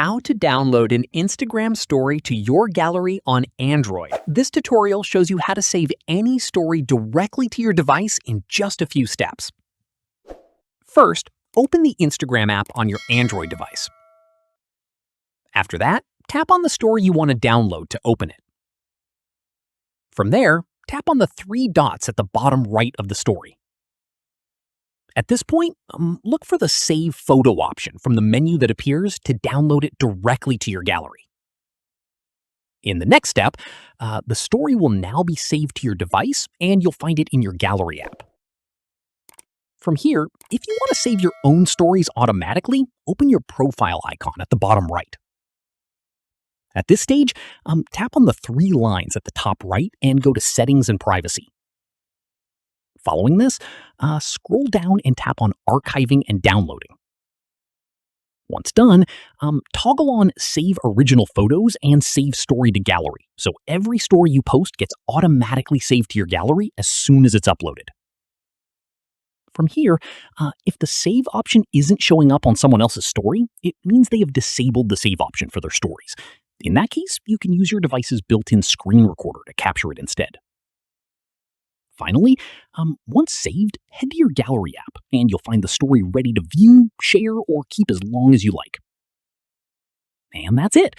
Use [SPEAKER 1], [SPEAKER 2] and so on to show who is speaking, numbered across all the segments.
[SPEAKER 1] How to download an Instagram story to your gallery on Android. This tutorial shows you how to save any story directly to your device in just a few steps. First, open the Instagram app on your Android device. After that, tap on the story you want to download to open it. From there, tap on the three dots at the bottom right of the story. At this point, look for the Save Photo option from the menu that appears to download it directly to your gallery. In the next step, the story will now be saved to your device and you'll find it in your gallery app. From here, if you want to save your own stories automatically, open your profile icon at the bottom right. At this stage, tap on the three lines at the top right and go to Settings and Privacy. Following this, scroll down and tap on Archiving and Downloading. Once done, toggle on Save Original Photos and Save Story to Gallery, so every story you post gets automatically saved to your gallery as soon as it's uploaded. From here, if the Save option isn't showing up on someone else's story, it means they have disabled the Save option for their stories. In that case, you can use your device's built-in screen recorder to capture it instead. Finally, once saved, head to your gallery app and you'll find the story ready to view, share, or keep as long as you like. And that's it.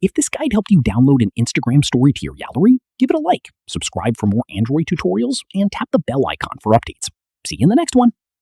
[SPEAKER 1] If this guide helped you download an Instagram story to your gallery, give it a like, subscribe for more Android tutorials, and tap the bell icon for updates. See you in the next one.